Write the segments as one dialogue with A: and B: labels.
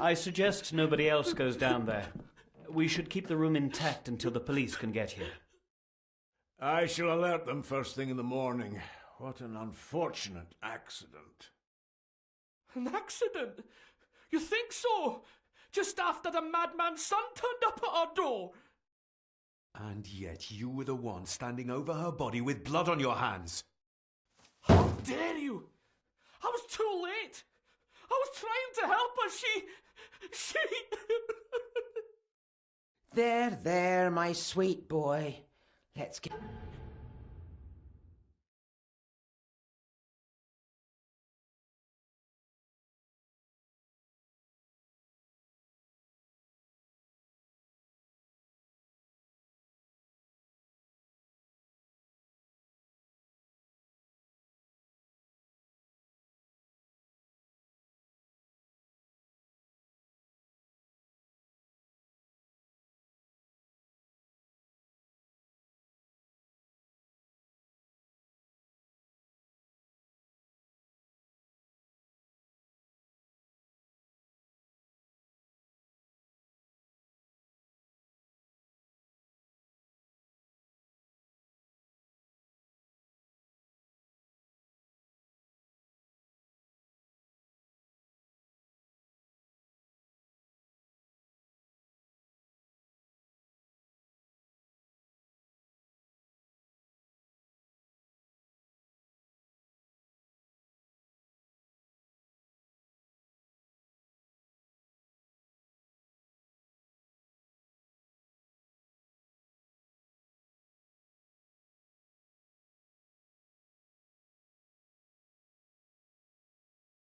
A: I suggest nobody else goes down there. We should keep the room intact until the police can get here.
B: I shall alert them first thing in the morning. What an unfortunate accident.
C: An accident? You think so? Just after the madman's son turned up at our door.
D: And yet you were the one standing over her body with blood on your hands.
C: How dare you? I was too late. I was trying to help her. She...
E: There, my sweet boy. Let's get...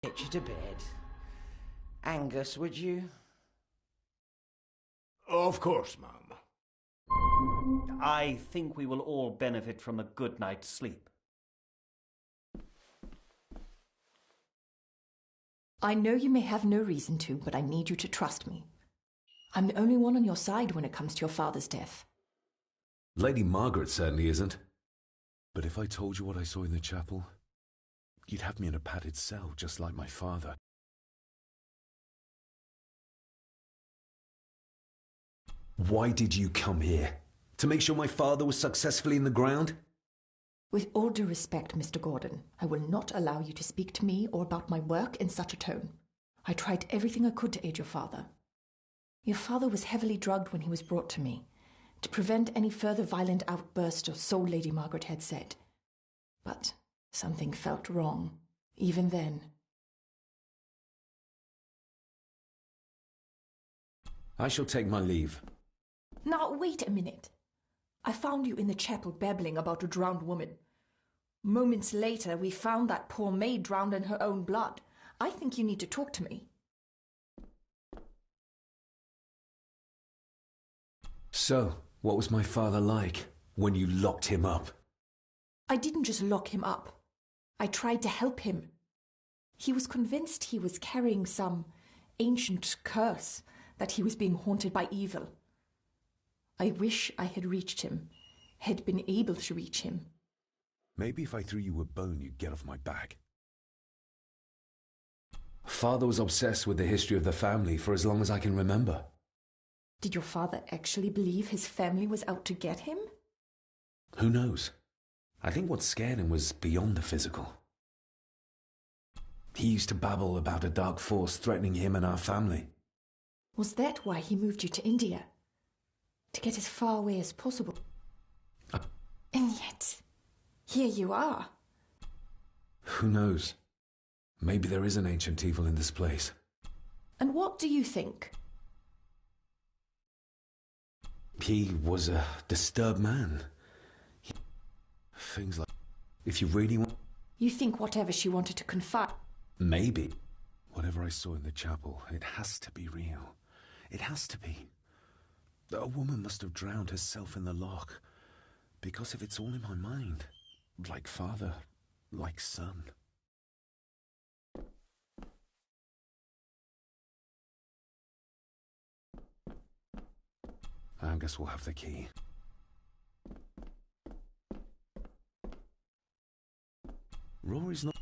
E: Get you to bed. Angus, would you?
B: Of course, ma'am.
A: I think we will all benefit from a good night's sleep.
F: I know you may have no reason to, but I need you to trust me. I'm the only one on your side when it comes to your father's death.
D: Lady Margaret certainly isn't. But if I told you what I saw in the chapel, you'd have me in a padded cell, just like my father. Why did you come here? To make sure my father was successfully in the ground?
F: With all due respect, Mr. Gordon, I will not allow you to speak to me or about my work in such a tone. I tried everything I could to aid your father. Your father was heavily drugged when he was brought to me, to prevent any further violent outburst, or so Lady Margaret had said. But something felt wrong, even then.
D: I shall take my leave.
F: Now, wait a minute. I found you in the chapel babbling about a drowned woman. Moments later, we found that poor maid drowned in her own blood. I think you need to talk to me.
D: So, what was my father like when you locked him up?
F: I didn't just lock him up. I tried to help him. He was convinced he was carrying some ancient curse, that he was being haunted by evil. I wish I had reached him, had been able to reach him.
D: Maybe if I threw you a bone, you'd get off my back. Father was obsessed with the history of the family for as long as I can remember.
F: Did your father actually believe his family was out to get him?
D: Who knows? I think what scared him was beyond the physical. He used to babble about a dark force threatening him and our family.
F: Was that why he moved you to India? To get as far away as possible? And yet, here you are.
D: Who knows? Maybe there is an ancient evil in this place.
F: And what do you think?
D: He was a disturbed man. Things like... If you really want...
F: You think whatever she wanted to confide...
D: Maybe. Whatever I saw in the chapel, it has to be real. It has to be. A woman must have drowned herself in the loch. Because if it's all in my mind, like father, like son. I guess we'll have the key. Rory's not...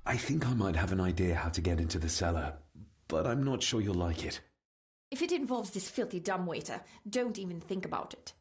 D: I think I might have an idea how to get into the cellar, but I'm not sure you'll like it.
F: If it involves this filthy dumbwaiter, don't even think about it.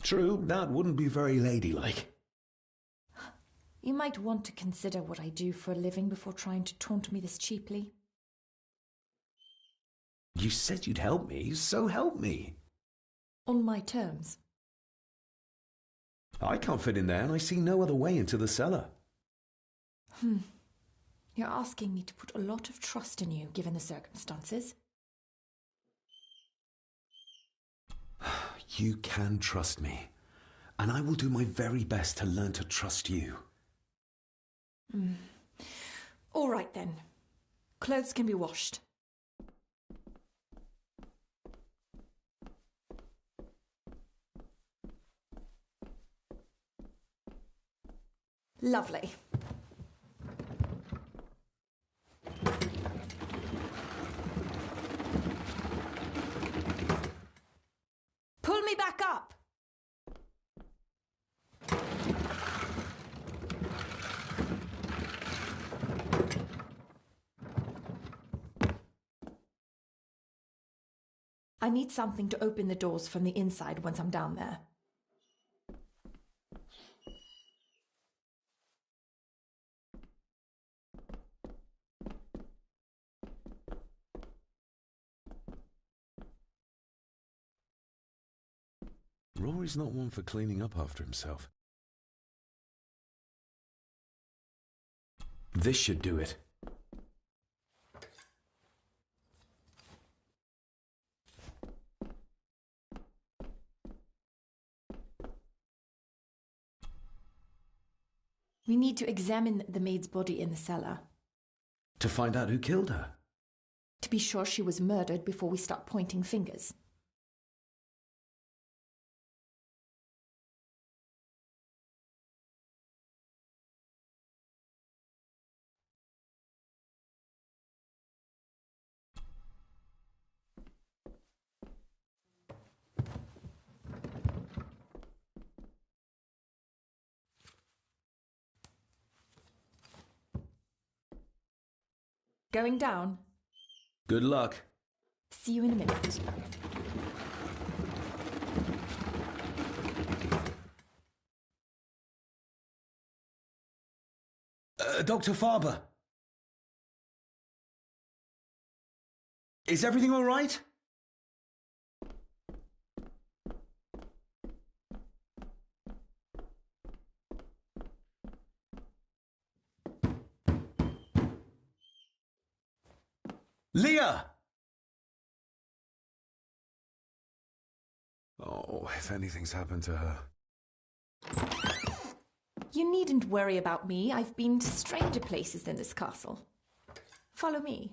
D: True, that wouldn't be very ladylike.
F: You might want to consider what I do for a living before trying to taunt me this cheaply.
D: You said you'd help me, so help me.
F: On my terms.
D: I can't fit in there, and I see no other way into the cellar.
F: You're asking me to put a lot of trust in you, given the circumstances.
D: You can trust me, and I will do my very best to learn to trust you.
F: All right, then. Clothes can be washed. Lovely. Pull me back up! I need something to open the doors from the inside once I'm down there.
D: Rory's not one for cleaning up after himself. This should do it.
F: We need to examine the maid's body in the cellar.
D: To find out who killed her.
F: To be sure she was murdered before we start pointing fingers. Going down?
D: Good luck.
F: See you in a minute.
D: Dr. Farber. Is everything all right? Leah! Oh, if anything's happened to her.
F: You needn't worry about me. I've been to stranger places than this castle. Follow me.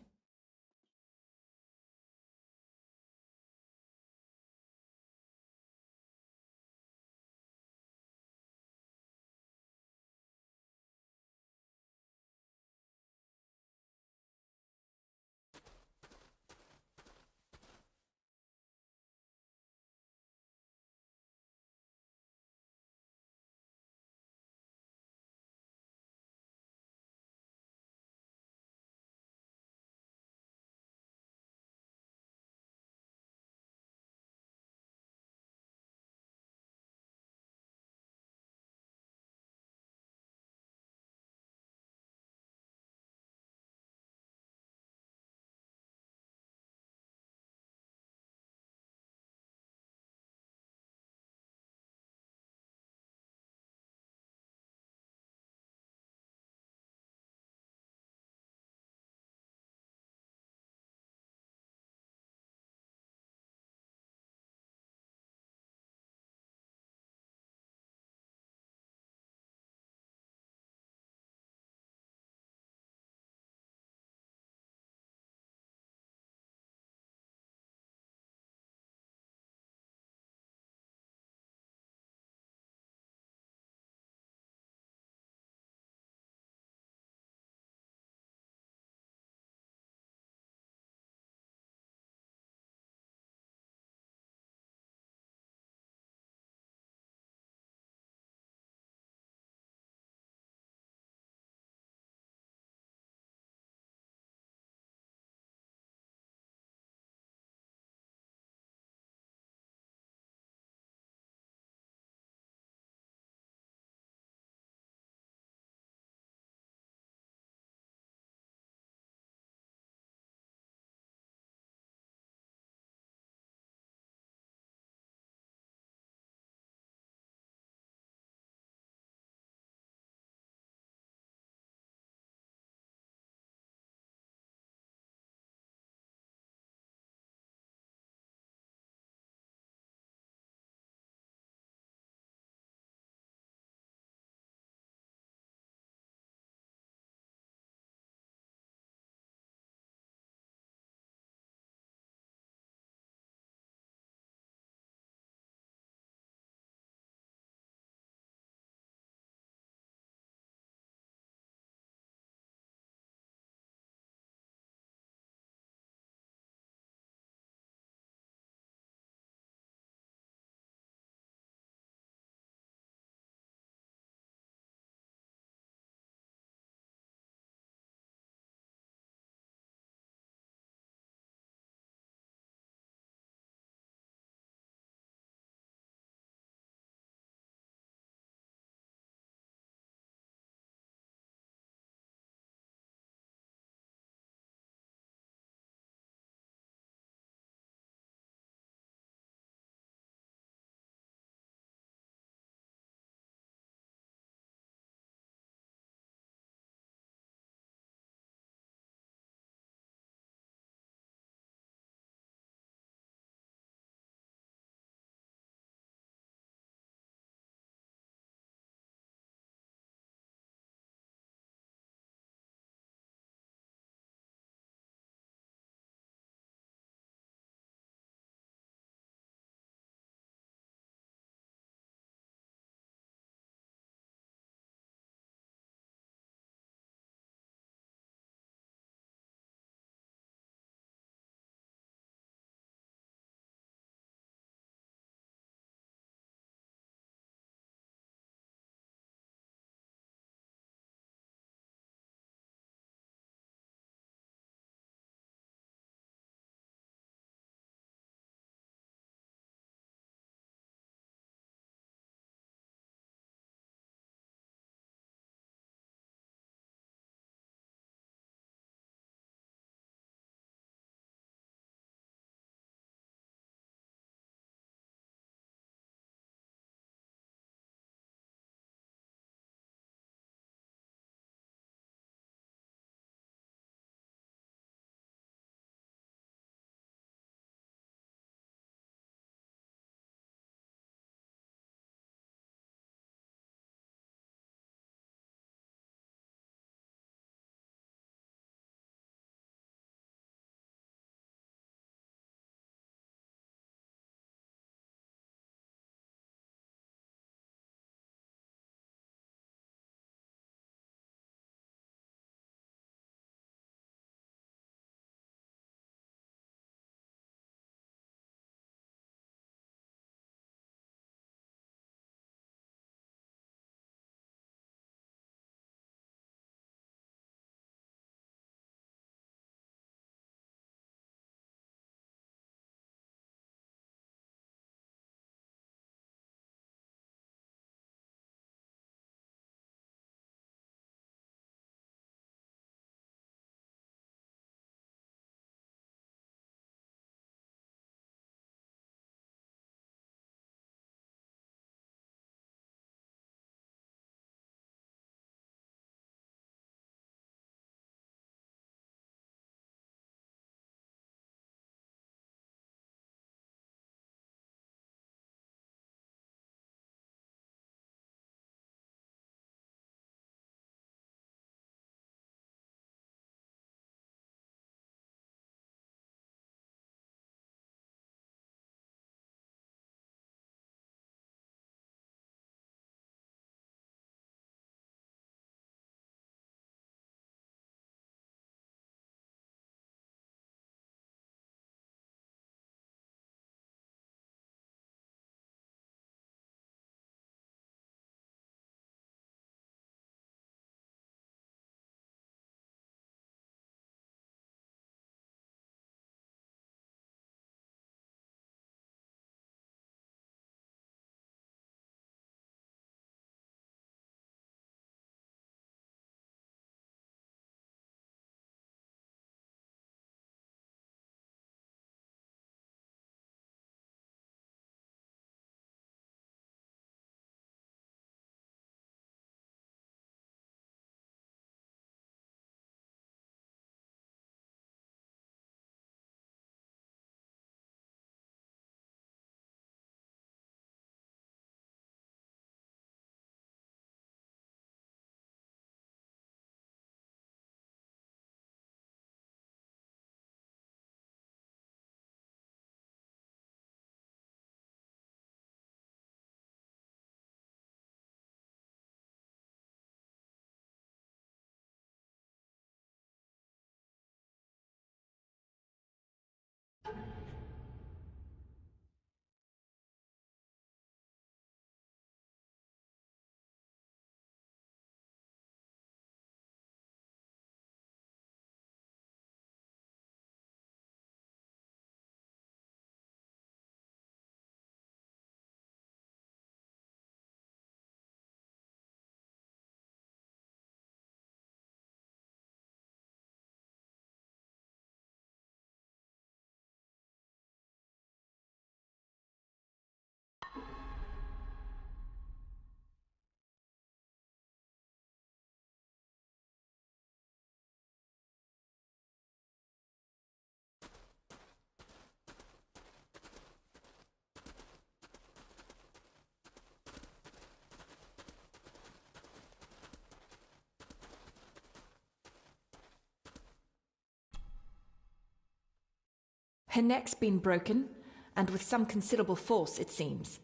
F: Her neck's been broken, and with some considerable force, it seems.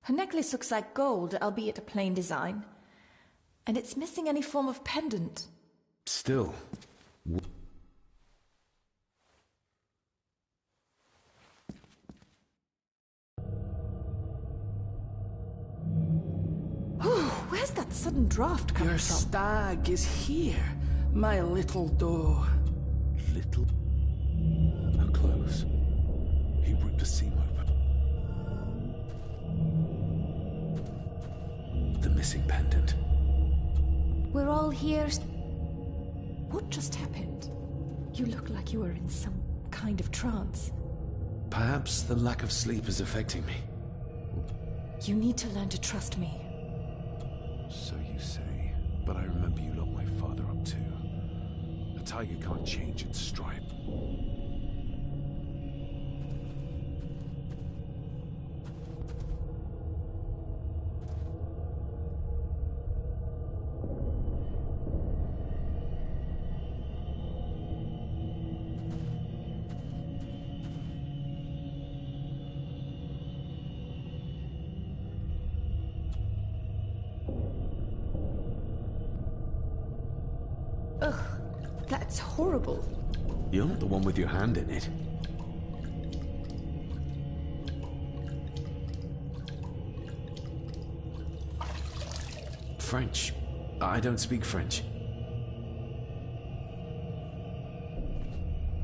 F: Her necklace looks like gold, albeit a plain design. And it's missing any form of pendant.
D: Still.
F: Where's that sudden draft coming
C: Your
F: from?
C: stag is here, my little doe.
D: Little. Her clothes. He ripped a seam open. The missing pendant.
F: We're all here. What just happened? You look like you were in some kind of trance.
D: Perhaps the lack of sleep is affecting me.
F: You need to learn to trust me.
D: So you say, but I remember you locked my father up too. A tiger can't change its stripe.
F: Ugh, that's horrible.
D: You're not the one with your hand in it. French. I don't speak French.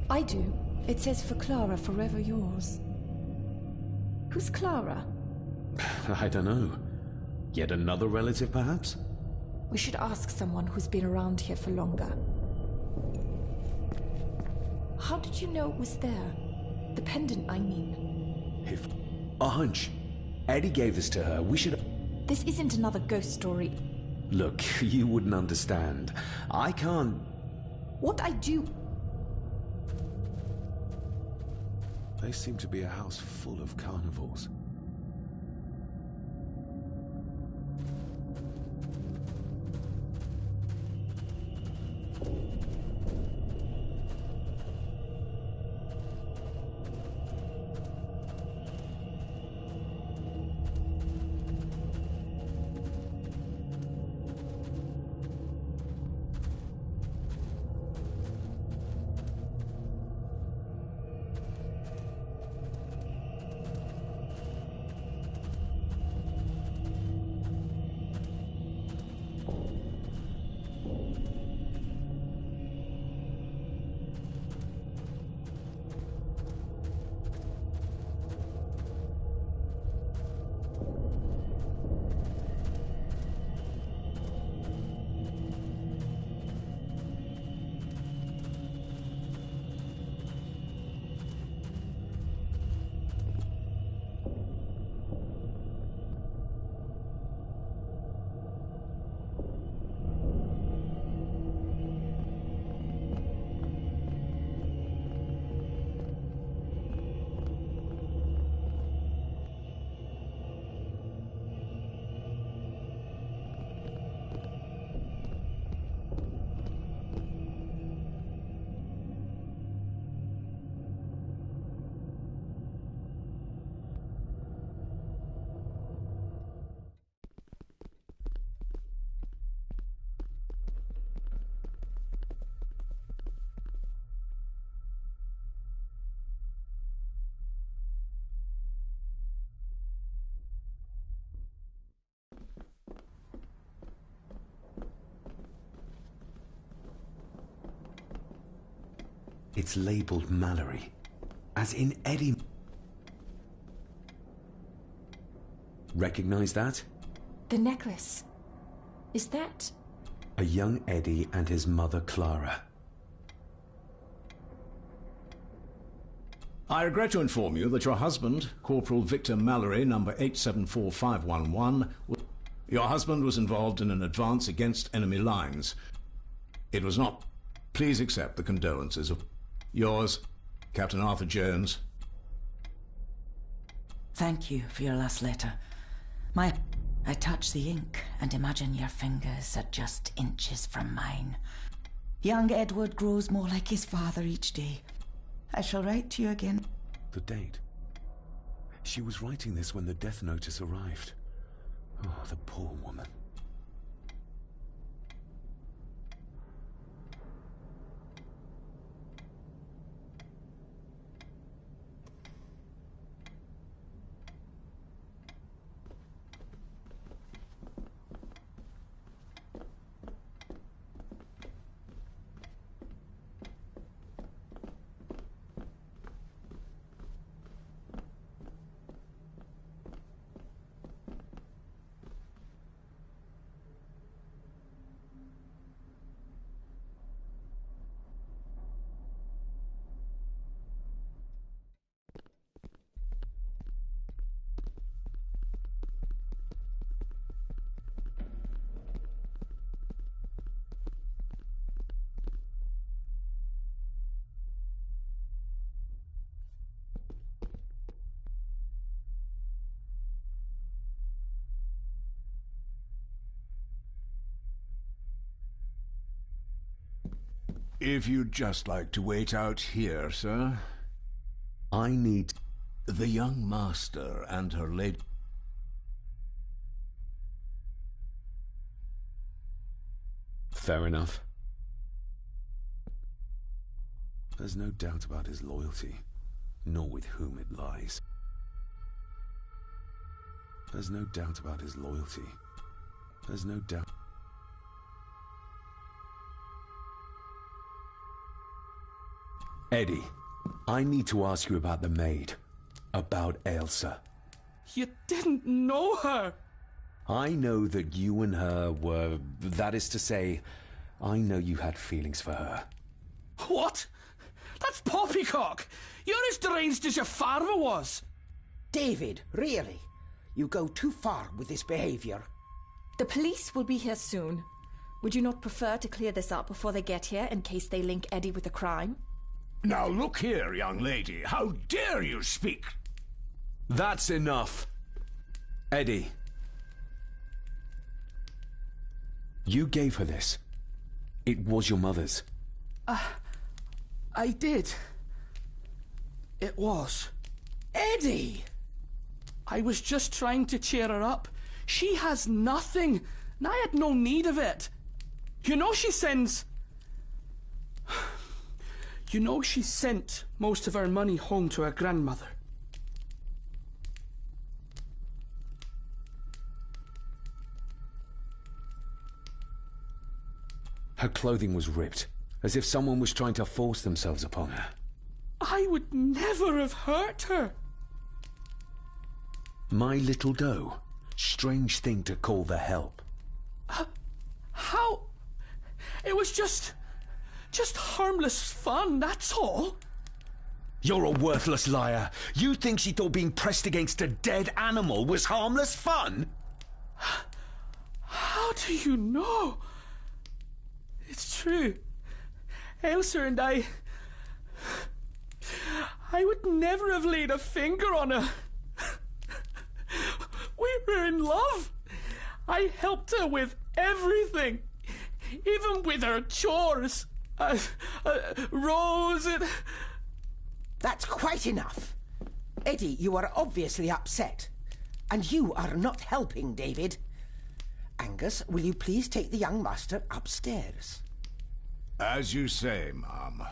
F: I do. It says for Clara, forever yours. Who's Clara?
D: I don't know. Yet another relative, perhaps?
F: We should ask someone who's been around here for longer. How did you know it was there? The pendant, I mean.
D: If... A hunch. Eddie gave this to her. We should...
F: This isn't another ghost story.
D: Look, you wouldn't understand. I can't...
F: What I do...
D: They seem to be a house full of carnivores. It's labeled Mallory. As in Eddie. Recognize that?
F: The necklace. Is that...
D: A young Eddie and his mother Clara.
B: I regret to inform you that your husband, Corporal Victor Mallory, number 874511, your husband was involved in an advance against enemy lines. It was not. Please accept the condolences of yours, Captain Arthur Jones.
G: Thank you for your last letter. I touch the ink and imagine your fingers are just inches from mine. Young Edward grows more like his father each day. I shall write to you again
D: The date. She was writing this when the death notice arrived. Oh, the poor woman.
B: If you'd just like to wait out here, sir.
D: I need...
B: The young master and her lady...
D: Fair enough. There's no doubt about his loyalty, nor with whom it lies. There's no doubt about his loyalty. There's no doubt... Eddie, I need to ask you about the maid. About Elsa.
C: You didn't know her!
D: I know that you and her were... That is to say, I know you had feelings for her.
C: What? That's poppycock! You're as deranged as your father was!
E: David, really? You go too far with this behavior.
F: The police will be here soon. Would you not prefer to clear this up before they get here in case they link Eddie with a crime?
B: Now look here, young lady. How dare you speak?
D: That's enough. Eddie. You gave her this. It was your mother's.
C: I did. It was.
E: Eddie!
C: I was just trying to cheer her up. She has nothing, and I had no need of it. You know she sends... You know she sent most of her money home to her grandmother.
D: Her clothing was ripped, as if someone was trying to force themselves upon her.
C: I would never have hurt her.
D: My little doe. Strange thing to call the help.
C: How? It was just harmless fun, that's all.
D: You're a worthless liar. You think she thought being pressed against a dead animal was harmless fun?
C: How do you know? It's true. Elsa and I would never have laid a finger on her. We were in love. I helped her with everything, even with her chores. Rose and...
E: That's quite enough. Eddie, you are obviously upset. And you are not helping, David. Angus, will you please take the young master upstairs?
B: As you say, Mom.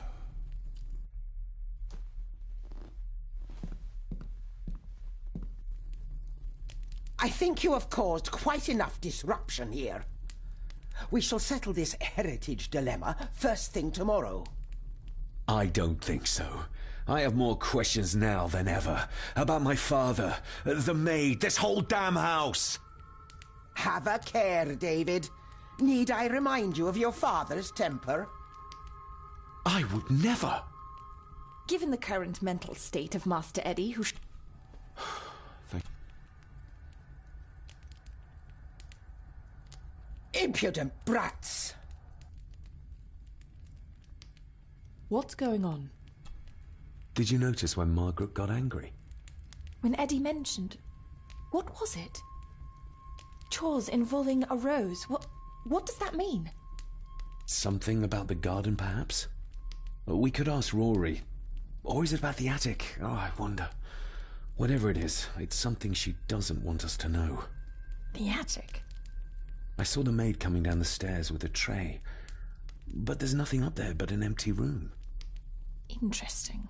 E: I think you have caused quite enough disruption here. We shall settle this heritage dilemma first thing tomorrow.
D: I don't think so. I have more questions now than ever. About my father, the maid, this whole damn house.
E: Have a care, David. Need I remind you of your father's temper?
D: I would never.
F: Given the current mental state of Master Eddie, who...
E: Impudent brats!
F: What's going on?
D: Did you notice when Margaret got angry?
F: When Eddie mentioned... What was it? Chores involving a rose. What does that mean?
D: Something about the garden, perhaps? We could ask Rory. Or is it about the attic? Oh, I wonder. Whatever it is, it's something she doesn't want us to know.
G: The attic?
D: I saw the maid coming down the stairs with a tray. But there's nothing up there but an empty room.
G: Interesting.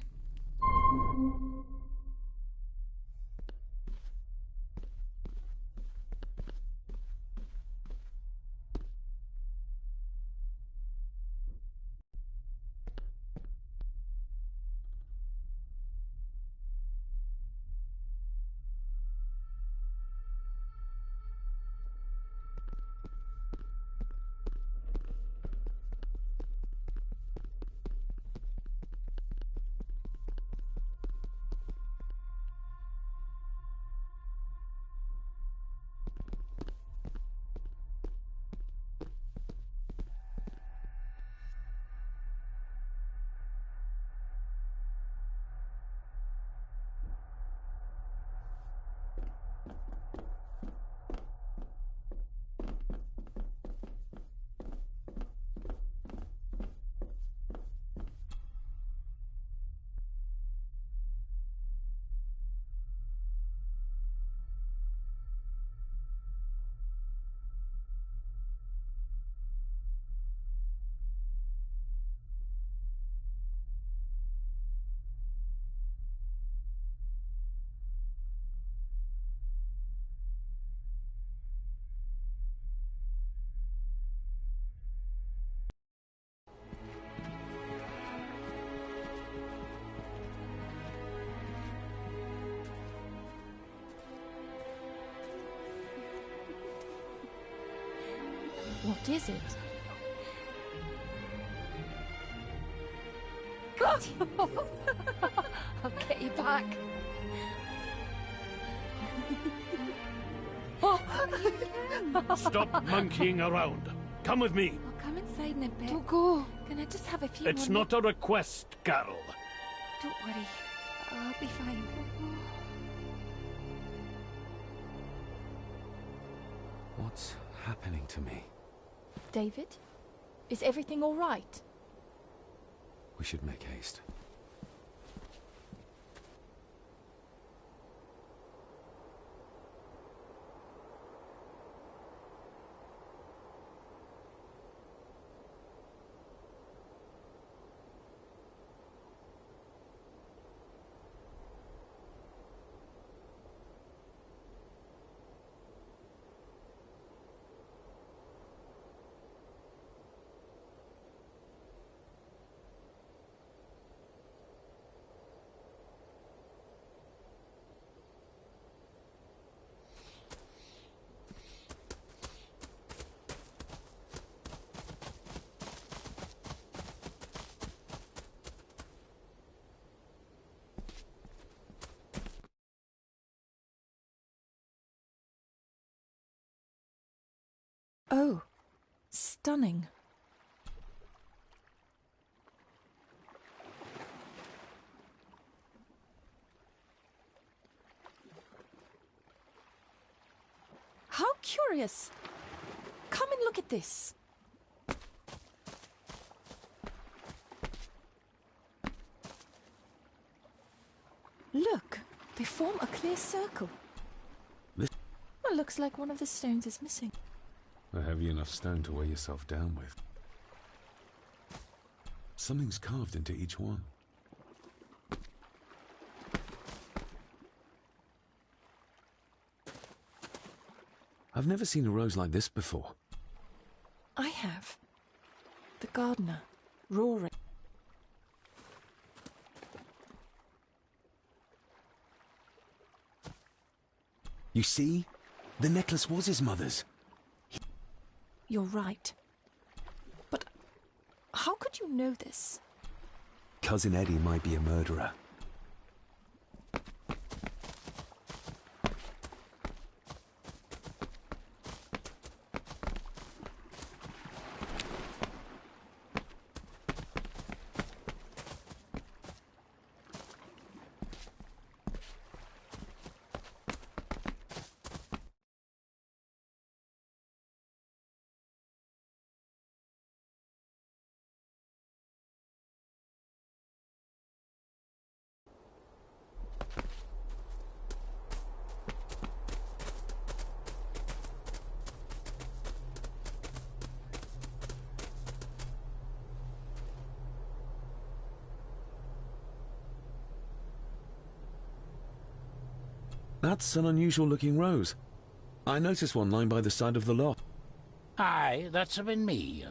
H: What is it? I'll get you back.
I: Stop monkeying around. Come with me.
H: I'll come inside in a bit. Don't go. Can I just have a few
I: It's
H: more
I: not a request, Carol.
H: Don't worry. I'll be fine.
D: What's happening to me?
H: David? Is everything all right?
D: We should make haste.
G: Oh, stunning. How curious. Come and look at this. Look, they form a clear circle.
D: This-
G: Well, looks like one of the stones is missing.
D: A heavy enough stone to weigh yourself down with. Something's carved into each one. I've never seen a rose like this before.
G: I have. The gardener, Rory.
D: You see? The necklace was his mother's.
G: You're right. But how could you know this?
D: Cousin Eddie might be a murderer. That's an unusual-looking rose. I noticed one lying by the side of the lock.
I: Aye, that's been me.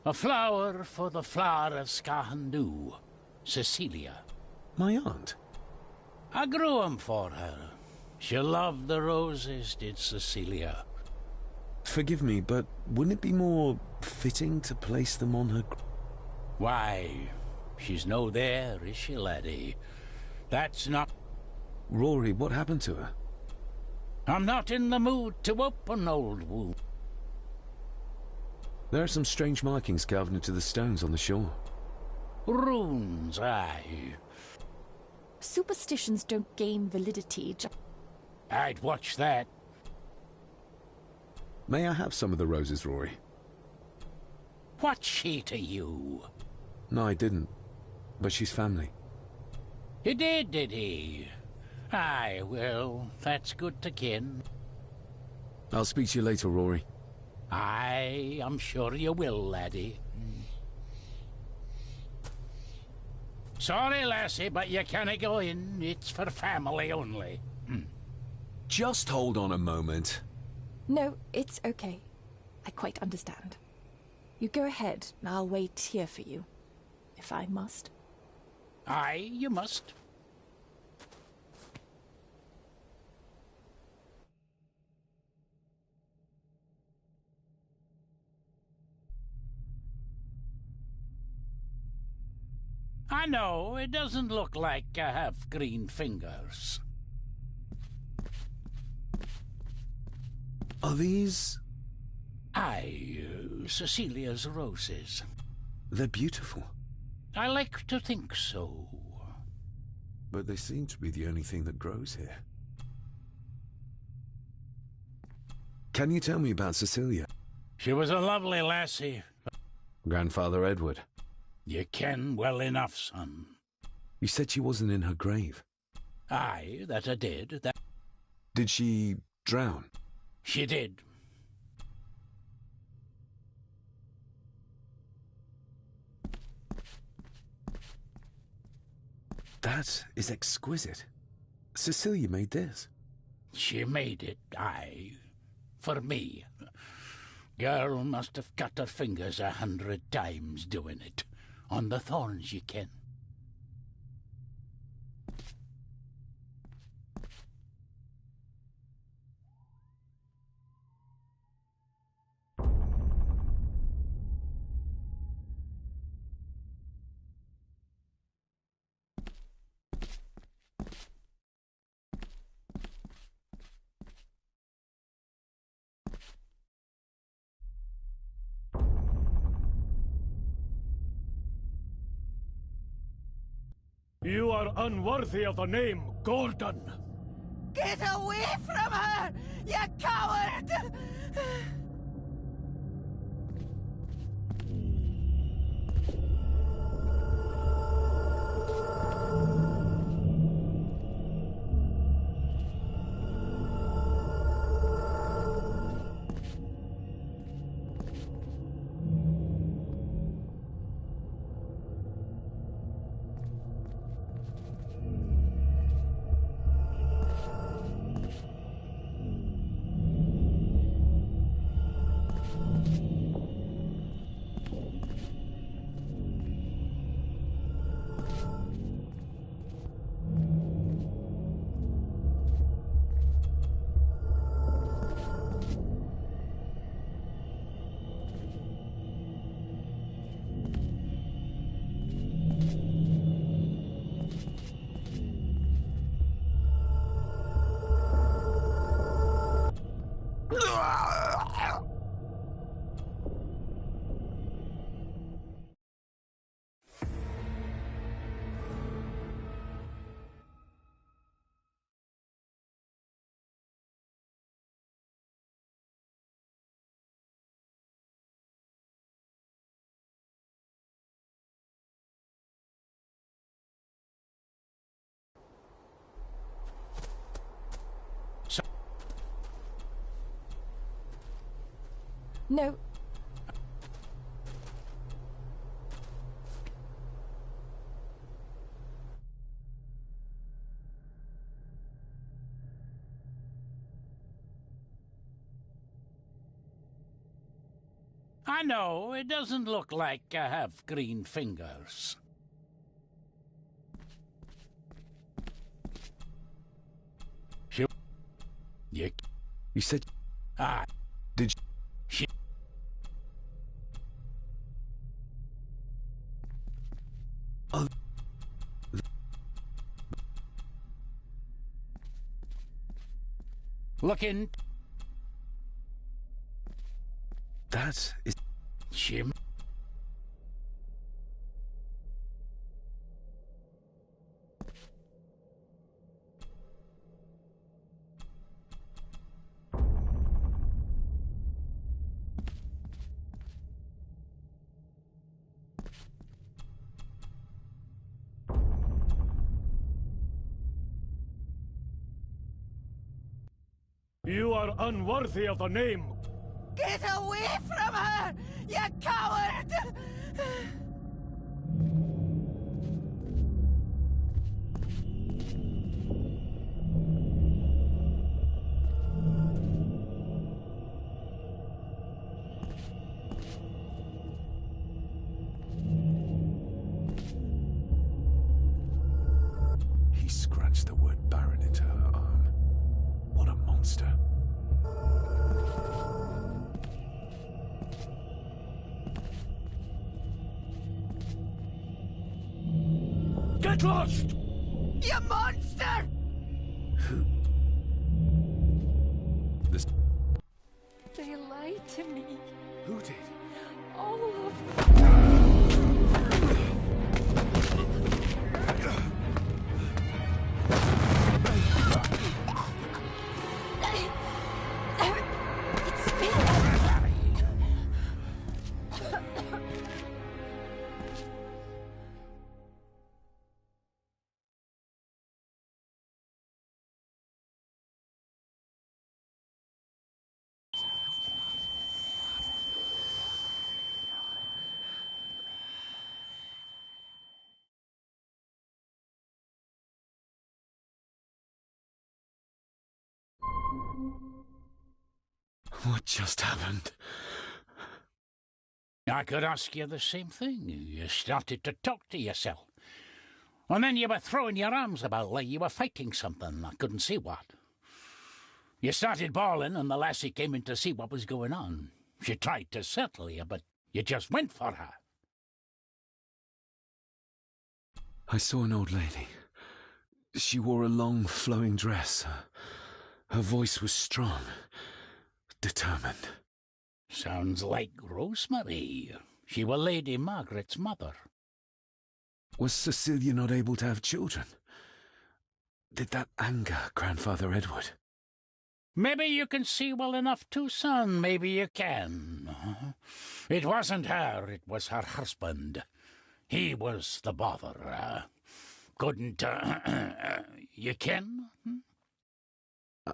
I: A flower for the flower of Skahandu, Cecilia.
D: My aunt?
I: I grew 'em for her. She loved the roses, did Cecilia.
D: Forgive me, but wouldn't it be more fitting to place them on her...
I: Why, she's no there, is she, laddie? That's not...
D: Rory, what happened to her?
I: I'm not in the mood to open old wound.
D: There are some strange markings carved into the stones on the shore.
I: Runes, aye.
H: Superstitions don't gain validity.
I: I'd watch that.
D: May I have some of the roses, Rory?
I: What's she to you?
D: No, I didn't. But she's family.
I: He did he? Aye, well, that's good to ken.
D: I'll speak to you later, Rory.
I: Aye, I'm sure you will, laddie. Sorry, lassie, but you can't go in. It's for family only.
D: Just hold on a moment.
H: No, it's okay. I quite understand. You go ahead, and I'll wait here for you, if I must.
I: Aye, you must. I know, it doesn't look like I have green fingers.
D: Are these...
I: Aye, Cecilia's roses.
D: They're beautiful.
I: I like to think so.
D: But they seem to be the only thing that grows here. Can you tell me about Cecilia?
I: She was a lovely lassie.
D: Grandfather Edward.
I: You ken well enough, son.
D: You said she wasn't in her grave.
I: Aye, that I did. That
D: Did she drown?
I: she did.
D: That is exquisite. Cecilia made this.
I: She made it, aye. For me. Girl must have cut her fingers 100 times doing it. On the thorns, you ken. You are unworthy of the name Gordon.
E: Get away from her, you coward!
H: No.
I: I know, it doesn't look like I have green fingers.
D: You said...
I: Ah.
D: Did you... Oh.
I: Looking.
D: That is...
I: Jim.
J: You are unworthy of the name.
K: Get away from her, you coward!
D: He scratched the word Baron into her arm. What a monster.
J: Get lost!
K: You monster!
D: This...
H: They lied to me.
D: Who did?
H: All of them. It's me.
D: What just happened?
I: I could ask you the same thing. You started to talk to yourself. And then you were throwing your arms about like you were fighting something. I couldn't see what. You started bawling and the lassie came in to see what was going on. She tried to settle you, but you just went for her.
D: I saw an old lady. She wore a long, flowing dress. Her voice was strong, determined.
I: Sounds like Rosemary. She were Lady Margaret's mother.
D: Was Cecilia not able to have children? Did that anger Grandfather Edward?
I: Maybe you can see well enough too, son. Maybe you can. It wasn't her, it was her husband. He was the bother. Couldn't, you ken?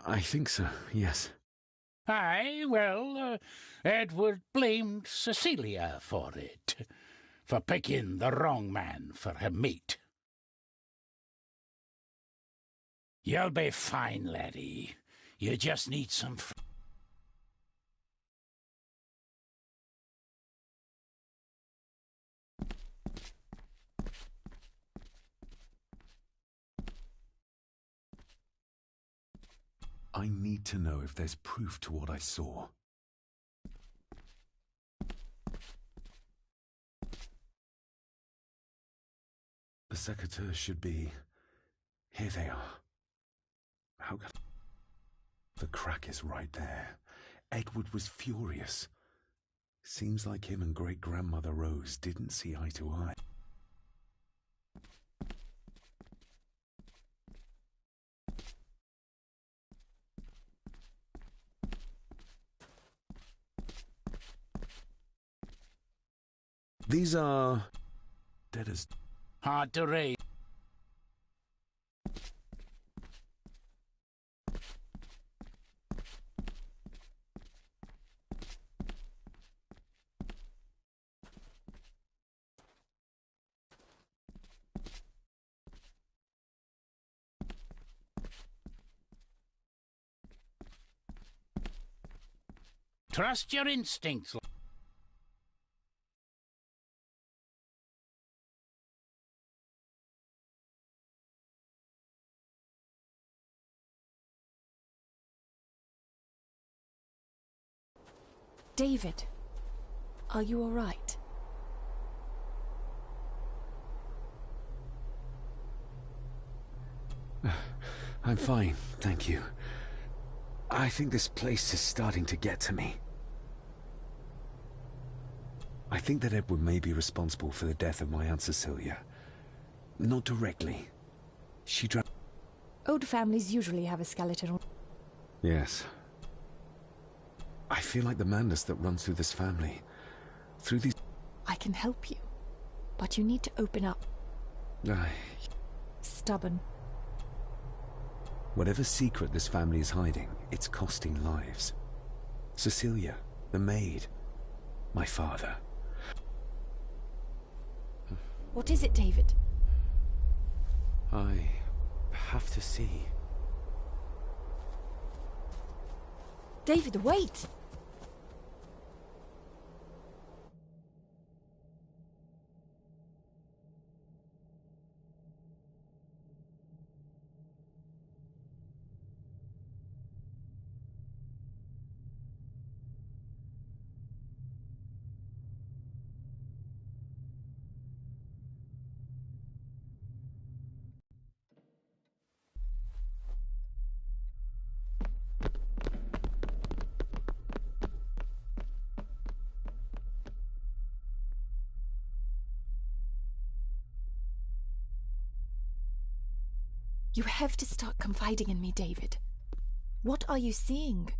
D: I think so, yes.
I: Aye, well, Edward blamed Cecilia for it, for picking the wrong man for her mate. You'll be fine, laddie. You just need some...
D: I need to know if there's proof to what I saw. The secateurs should be... Here they are. How can... The crack is right there. Edward was furious. Seems like him and great-grandmother Rose didn't see eye to eye. These are... dead as...
I: Hard to raise. Trust your instincts.
H: David, are you all right?
D: I'm fine, thank you. I think this place is starting to get to me. I think that Edward may be responsible for the death of my Aunt Cecilia. Not directly. She drowned.
H: Old families usually have a skeleton.
D: Yes. I feel like the madness that runs through this family. Through these...
H: I can help you, but you need to open up. Stubborn.
D: Whatever secret this family is hiding, it's costing lives. Cecilia, the maid, my father.
H: What is it, David?
D: I have to see.
H: David, wait! You have to start confiding in me, David. What are you seeing?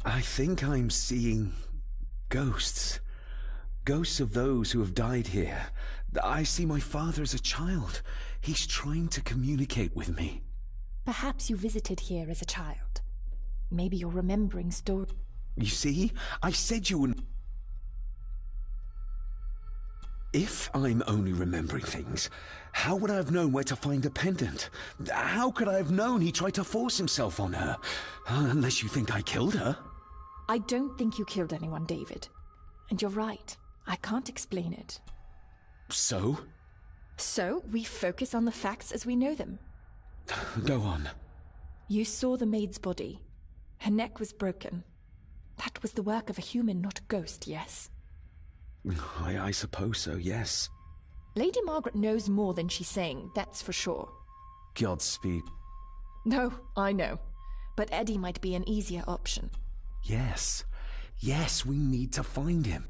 D: I think I'm seeing ghosts. Ghosts of those who have died here. I see my father as a child. He's trying to communicate with me.
H: Perhaps you visited here as a child. Maybe you're remembering stories.
D: You see? I said you wouldn't... If I'm only remembering things, how would I have known where to find the pendant? How could I have known he tried to force himself on her? Unless you think I killed her.
H: I don't think you killed anyone, David. And you're right. I can't explain it.
D: So?
H: So, we focus on the facts as we know them.
D: Go on.
H: You saw the maid's body. Her neck was broken. That was the work of a human, not a ghost, yes?
D: I suppose so, yes.
H: Lady Margaret knows more than she's saying, that's for sure.
D: Godspeed.
H: No, I know. But Eddie might be an easier option.
D: Yes. Yes, we need to find him.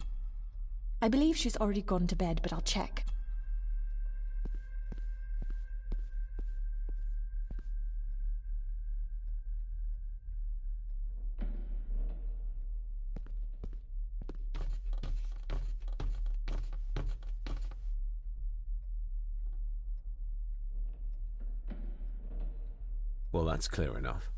H: I believe she's already gone to bed, but I'll check.
D: Well, that's clear enough.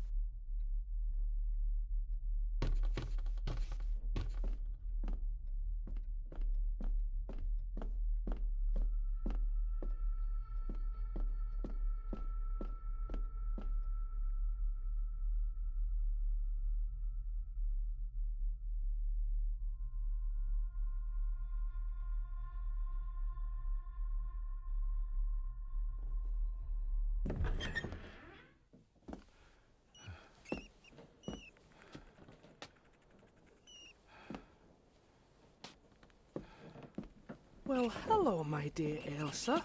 C: Well, hello, my dear Elsa.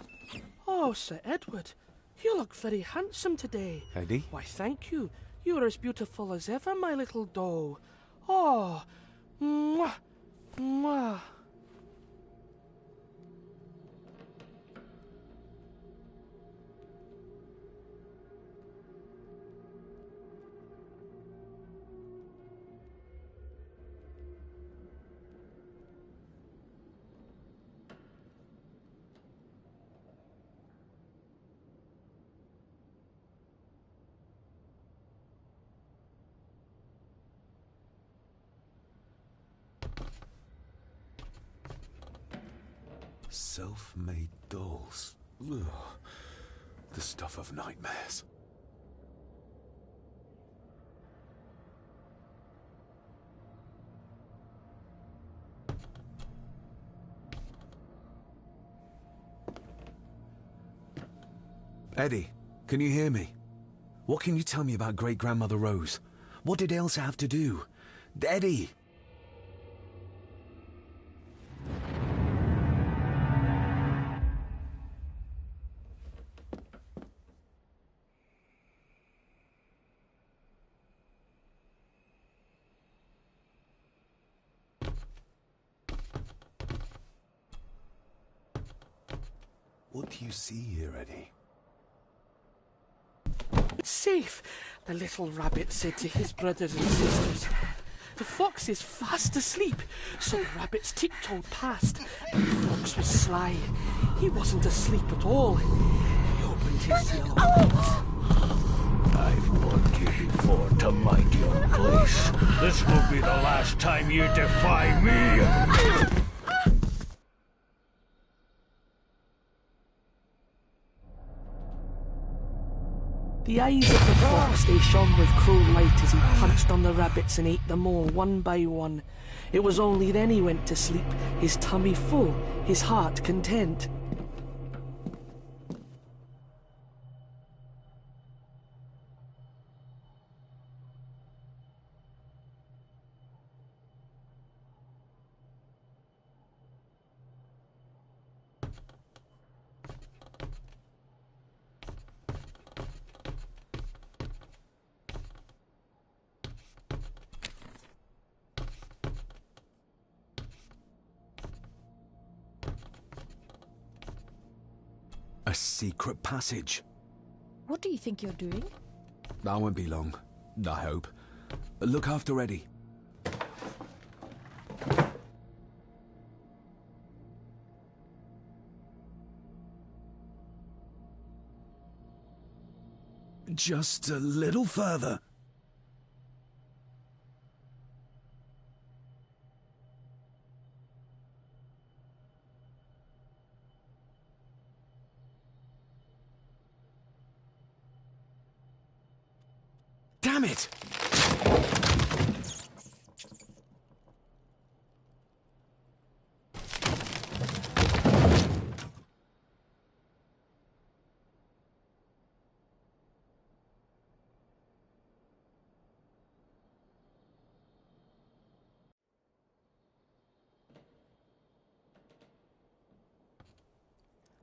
C: Oh, Sir Edward, you look very handsome today.
D: Eddie?
C: Why, thank you. You are as beautiful as ever, my little doe. Oh, mwah, mwah.
D: Self-made dolls. Ugh. The stuff of nightmares. Eddie, Can you hear me? What can you tell me about Great-Grandmother Rose? What did Elsa have to do? Eddie! What do you see here, Eddie?
C: It's safe, the little rabbit said to his brothers and sisters. The fox is fast asleep, so the rabbits tiptoed past, and the fox was sly. He wasn't asleep at all. He opened his yellow eyes.
J: I've warned you before to mind your place. This will be the last time you defy me.
C: The eyes of the fox, they shone with cruel light as he punched on the rabbits and ate them all one by one. It was only then he went to sleep, his tummy full, his heart content.
D: A secret passage.
H: What do you think you're doing?
D: That won't be long, I hope. Look after Eddie. Just a little further. Damn it!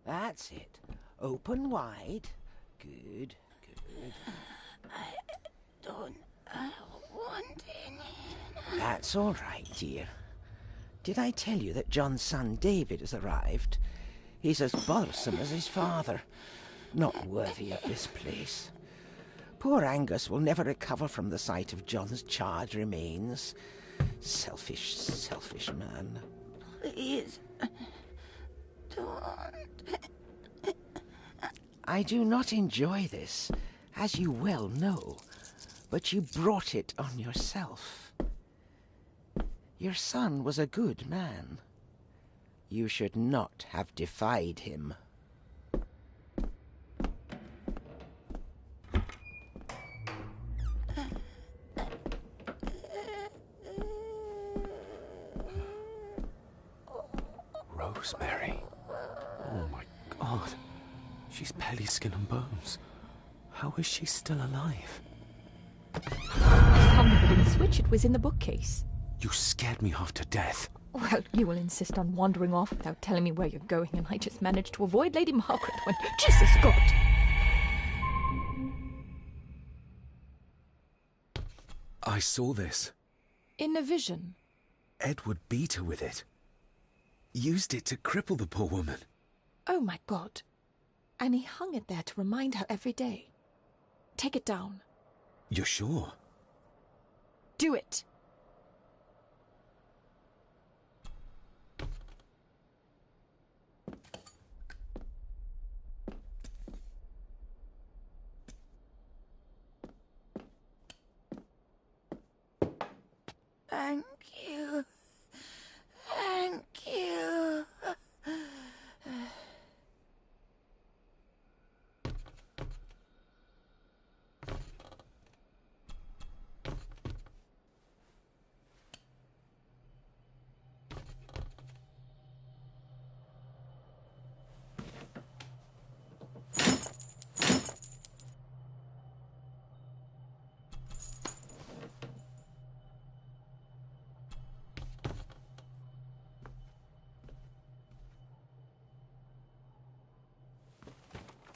E: That's it. Open wide. Good, good.
K: I don't want any.
E: That's all right, dear. Did I tell you that John's son David has arrived? He's as bothersome as his father. Not worthy of this place. Poor Angus will never recover from the sight of John's charred remains. Selfish, selfish man.
K: Please, don't.
E: I do not enjoy this, as you well know, but you brought it on yourself. Your son was a good man. You should not have defied him.
D: Rosemary. Oh my God. She's barely skin and bones. How is she still alive?
F: I found the hidden switch. It was in the bookcase.
D: You scared me half to death.
F: Well, you will insist on wandering off without telling me where you're going, and I just managed to avoid Lady Margaret when... Jesus God!
D: I saw this.
H: In a vision?
D: Edward beat her with it. Used it to cripple the poor woman.
H: Oh my God. And he hung it there to remind her every day. Take it down.
D: You're sure?
H: Do it!
K: Thank you. Thank you.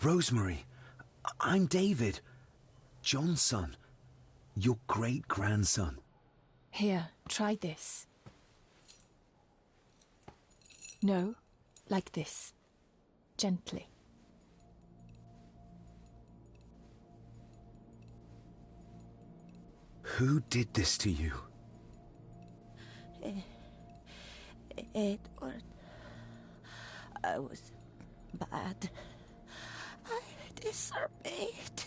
D: Rosemary, I'm David. John's son. Your great-grandson.
H: Here, try this. No, like this. Gently.
D: Who did this to you?
K: Edward. I was bad. I disobeyed.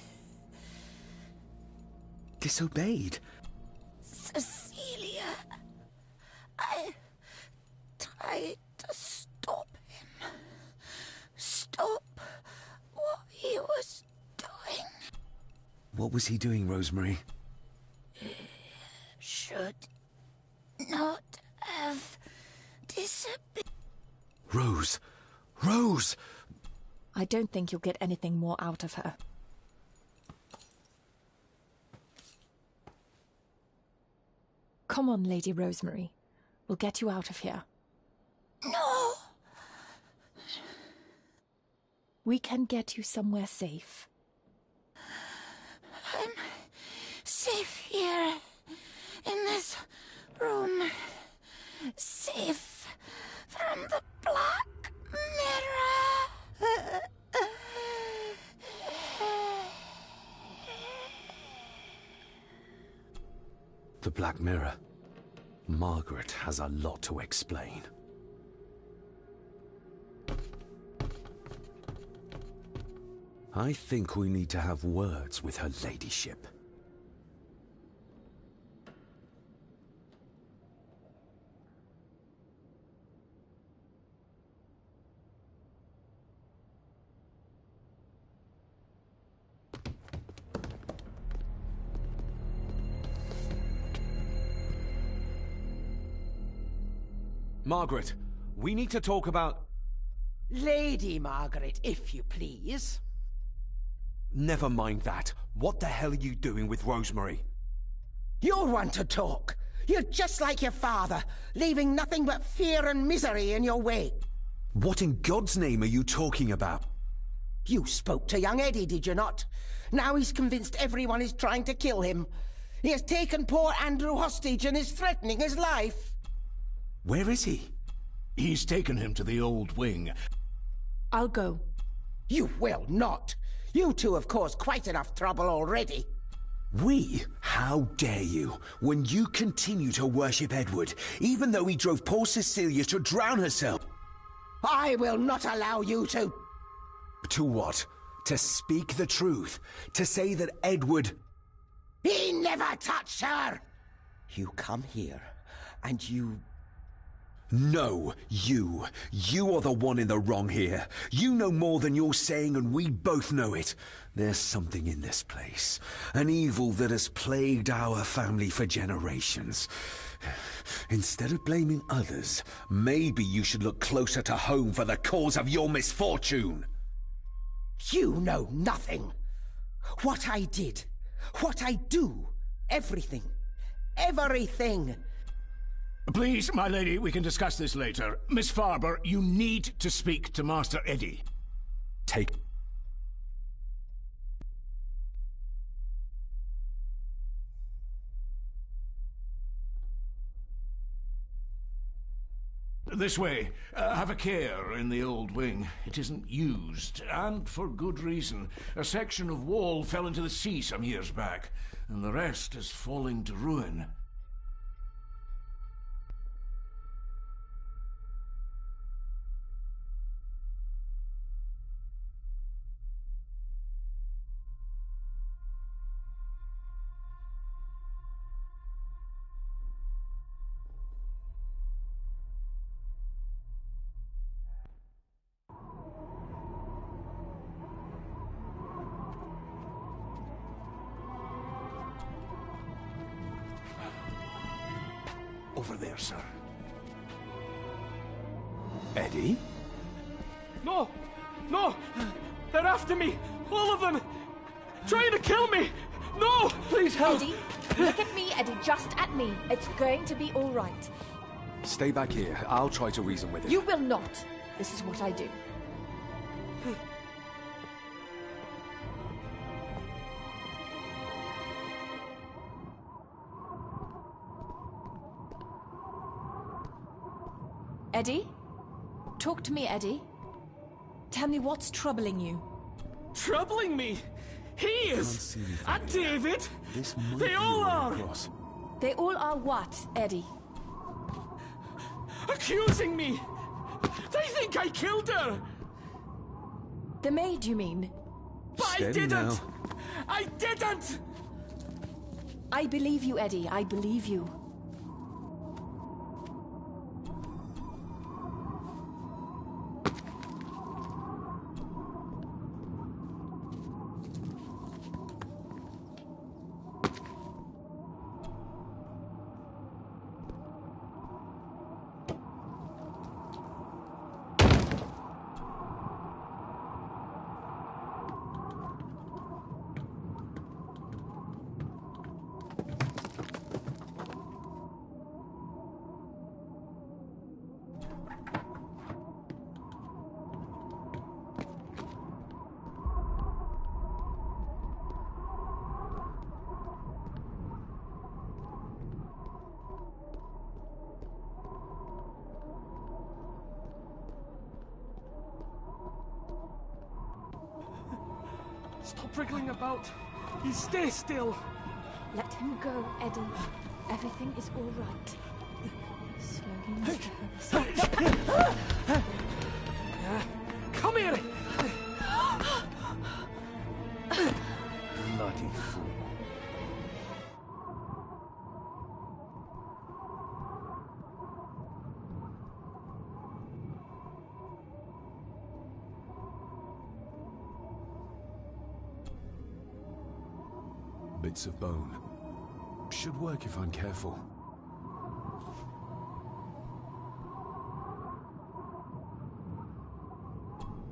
D: Disobeyed?
K: Cecilia. I tried to stop him. Stop what he was doing.
D: What was he doing, Rosemary?
K: Should not have disappeared.
D: Rose! Rose!
H: I don't think you'll get anything more out of her. Come on, Lady Rosemary. We'll get you out of here.
K: No!
H: We can get you somewhere safe.
K: I'm safe here, in this room. Safe from the Black Mirror.
D: The Black Mirror. Margaret has a lot to explain. I think we need to have words with her ladyship. Margaret, we need to talk about...
E: Lady Margaret, if you please.
D: Never mind that. What the hell are you doing with Rosemary?
E: You're one to talk. You're just like your father, leaving nothing but fear and misery in your wake.
D: What in God's name are you talking about?
E: You spoke to young Eddie, did you not? Now he's convinced everyone is trying to kill him. He has taken poor Andrew hostage and is threatening his life.
D: Where is he?
B: He's taken him to the old wing.
H: I'll go.
E: You will not. You two have caused quite enough trouble already.
D: We? How dare you? When you continue to worship Edward, even though he drove poor Cecilia to drown herself.
E: I will not allow you to...
D: To what? To speak the truth? To say that Edward...
E: He never touched her! You come here, and you...
D: No, you. You are the one in the wrong here. You know more than you're saying, and we both know it. There's something in this place. An evil that has plagued our family for generations. Instead of blaming others, maybe you should look closer to home for the cause of your misfortune.
E: You know nothing. What I did, what I do, everything, everything.
B: Please, my lady, we can discuss this later. Miss Farber, you need to speak to Master Eddie.
D: Take...
B: This way. Have a care in the old wing. It isn't used, and for good reason. A section of wall fell into the sea some years back, and the rest is falling to ruin. Over there, sir.
D: Eddie?
C: No! No! They're after me! All of them! Trying to kill me! No! Please help!
F: Eddie, look at me, Eddie, just at me. It's going to be all right.
D: Stay back here. I'll try to reason with it.
F: You will not. This is what I do.
H: Eddie? Talk to me, Eddie. Tell me what's troubling you.
C: Troubling me? He is! And David! They all are!
H: They all are what, Eddie?
C: Accusing me! They think I killed her!
H: The maid, you mean?
C: But I didn't!
D: Now.
C: I didn't!
H: I believe you, Eddie. I believe you.
C: Stop wriggling about. You stay still.
H: Let him go, Eddie. Everything is all right. Slowly, Mr. Herbert.
C: Come here!
J: Bloody fool.
D: Bits of bone. Should work if I'm careful.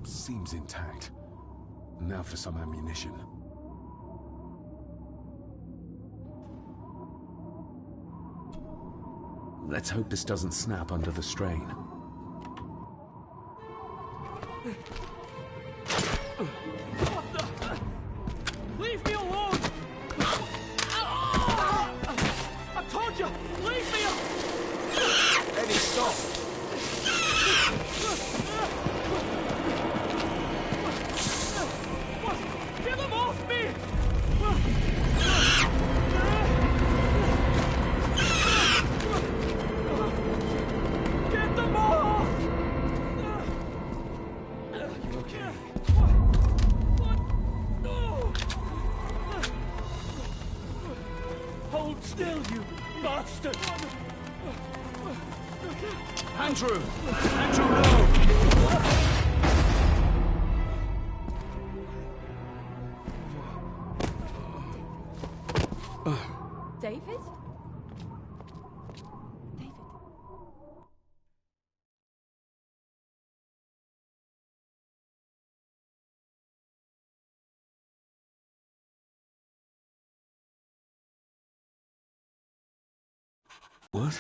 D: Seems intact. Now for some ammunition. Let's hope this doesn't snap under the strain.
C: Leave me alone! I told you! Leave me alone!
D: Eddie, stop!
C: Get them off me! Get them off!
D: You okay?
C: No! Hold still, you bastard!
B: Andrew! Andrew, no!
H: David? David?
D: What?